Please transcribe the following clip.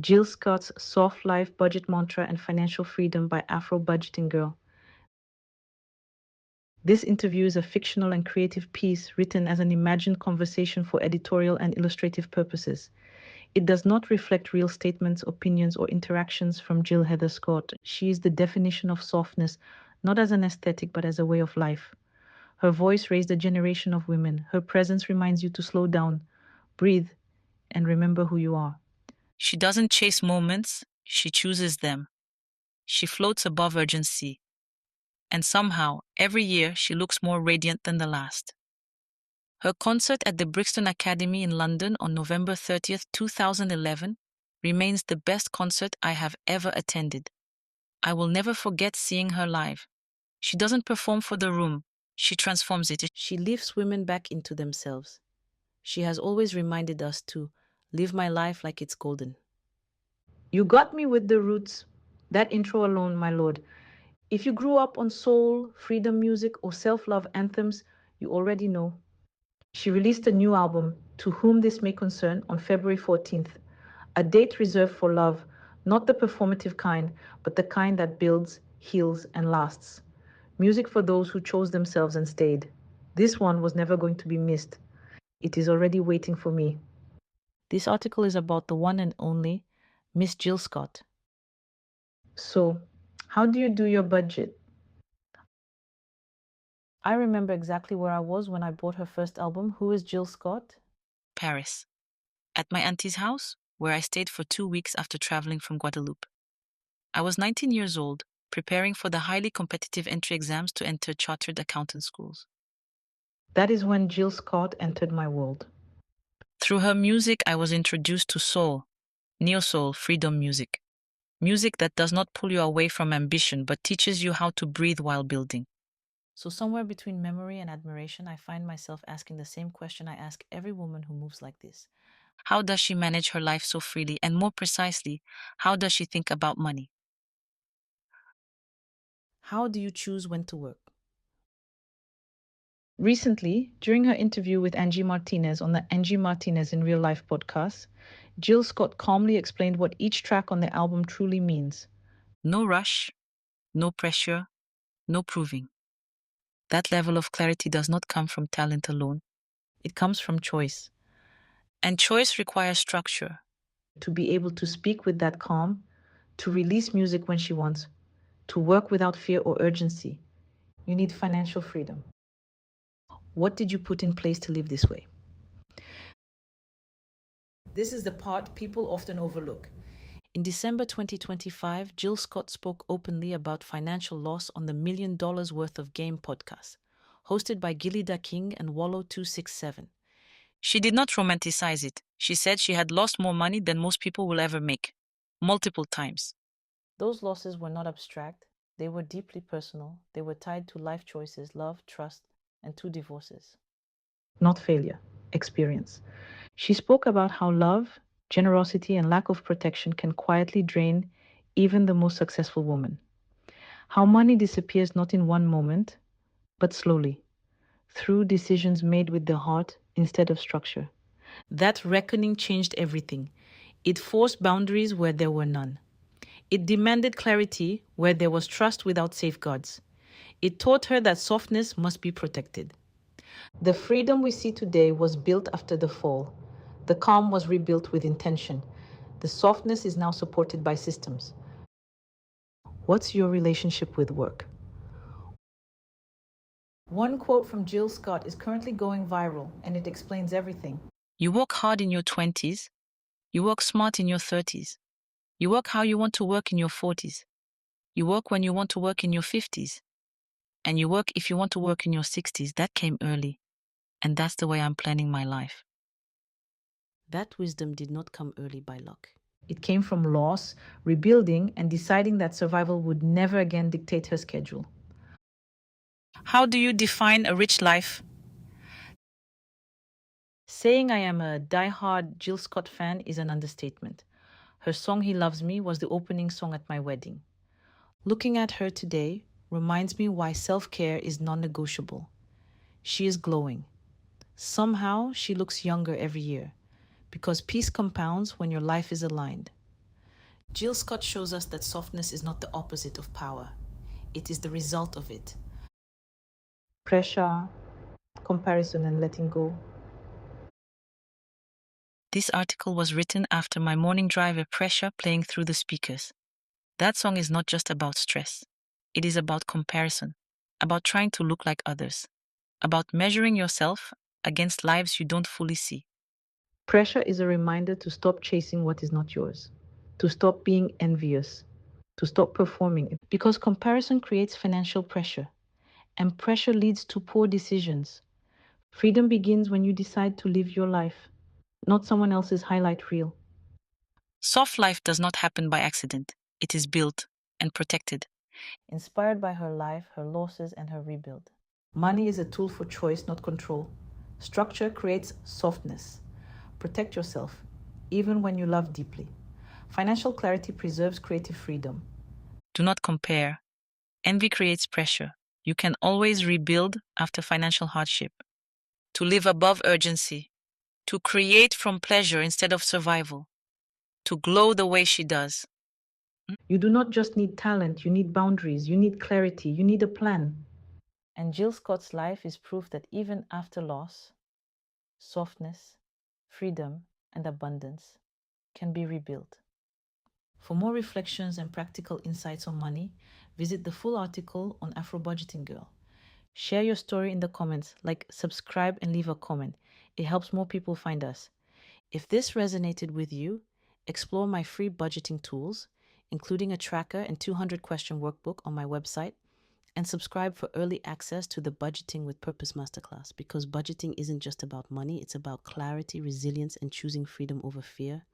Jill Scott's Soft Life, Budget Mantra, and Financial Freedom by AfroBudgetinGirl. This interview is a fictional and creative piece written as an imagined conversation for editorial and illustrative purposes. It does not reflect real statements, opinions, or interactions from Jill Heather Scott. She is the definition of softness, not as an aesthetic, but as a way of life. Her voice raised a generation of women. Her presence reminds you to slow down, breathe, and remember who you are. She doesn't chase moments, she chooses them. She floats above urgency. And somehow, every year, she looks more radiant than the last. Her concert at the Brixton Academy in London on November 30th, 2011, remains the best concert I have ever attended. I will never forget seeing her live. She doesn't perform for the room, she transforms it. She lifts women back into themselves. She has always reminded us to live my life like it's golden. You got me with the roots. That intro alone, my lord. If you grew up on soul, freedom music, or self-love anthems, you already know. She released a new album, To Whom This May Concern, on February 14th. A date reserved for love, not the performative kind, but the kind that builds, heals, and lasts. Music for those who chose themselves and stayed. This one was never going to be missed. It is already waiting for me. This article is about the one and only Miss Jill Scott. So, how do you do your budget? I remember exactly where I was when I bought her first album. Who is Jill Scott? Paris. At my auntie's house, where I stayed for 2 weeks after traveling from Guadeloupe. I was 19 years old, preparing for the highly competitive entry exams to enter chartered accountant schools. That is when Jill Scott entered my world. Through her music, I was introduced to soul, neo-soul, freedom music. Music that does not pull you away from ambition, but teaches you how to breathe while building. So somewhere between memory and admiration, I find myself asking the same question I ask every woman who moves like this. How does she manage her life so freely? And more precisely, how does she think about money? How do you choose when to work? Recently, during her interview with Angie Martinez on the Angie Martinez in Real Life podcast, Jill Scott calmly explained what each track on the album truly means. No rush, no pressure, no proving. That level of clarity does not come from talent alone. It comes from choice. And choice requires structure. To be able to speak with that calm, to release music when she wants, to work without fear or urgency, you need financial freedom. What did you put in place to live this way? This is the part people often overlook. In December 2025, Jill Scott spoke openly about financial loss on the $1 Million Worth of Game podcast, hosted by Gilly King and Wallow267. She did not romanticize it. She said she had lost more money than most people will ever make, multiple times. Those losses were not abstract. They were deeply personal. They were tied to life choices, love, trust, and 2 divorces. Not failure, experience. She spoke about how love, generosity, and lack of protection can quietly drain even the most successful woman. How money disappears not in one moment, but slowly, through decisions made with the heart instead of structure. That reckoning changed everything. It forced boundaries where there were none. It demanded clarity where there was trust without safeguards. It taught her that softness must be protected. The freedom we see today was built after the fall. The calm was rebuilt with intention. The softness is now supported by systems. What's your relationship with work? One quote from Jill Scott is currently going viral, and it explains everything. You work hard in your 20s. You work smart in your 30s. You work how you want to work in your 40s. You work when you want to work in your 50s. And you work if you want to work in your 60s. That came early. And that's the way I'm planning my life. That wisdom did not come early by luck. It came from loss, rebuilding, and deciding that survival would never again dictate her schedule. How do you define a rich life? Saying I am a die-hard Jill Scott fan is an understatement. Her song He Loves Me was the opening song at my wedding. Looking at her today reminds me why self-care is non-negotiable. She is glowing. Somehow she looks younger every year, because peace compounds when your life is aligned. Jill Scott shows us that softness is not the opposite of power, it is the result of it. Pressure, comparison, and letting go. This article was written after my morning drive of Pressure playing through the speakers. That song is not just about stress. It is about comparison, about trying to look like others, about measuring yourself against lives you don't fully see. Pressure is a reminder to stop chasing what is not yours, to stop being envious, to stop performing, because comparison creates financial pressure, and pressure leads to poor decisions. Freedom begins when you decide to live your life, not someone else's highlight reel. Soft life does not happen by accident. It is built and protected. Inspired by her life, her losses, and her rebuild. Money is a tool for choice, not control. Structure creates softness. Protect yourself, even when you love deeply. Financial clarity preserves creative freedom. Do not compare. Envy creates pressure. You can always rebuild after financial hardship. To live above urgency. To create from pleasure instead of survival. To glow the way she does. You do not just need talent, you need boundaries, you need clarity, you need a plan. And Jill Scott's life is proof that even after loss, softness, freedom, and abundance can be rebuilt. For more reflections and practical insights on money, visit the full article on AfroBudgetinGirl. Share your story in the comments, subscribe, and leave a comment. It helps more people find us. If this resonated with you, explore my free budgeting tools, including a tracker and 200-question workbook on my website, and subscribe for early access to the Budgeting with Purpose Masterclass, because budgeting isn't just about money, it's about clarity, resilience, and choosing freedom over fear.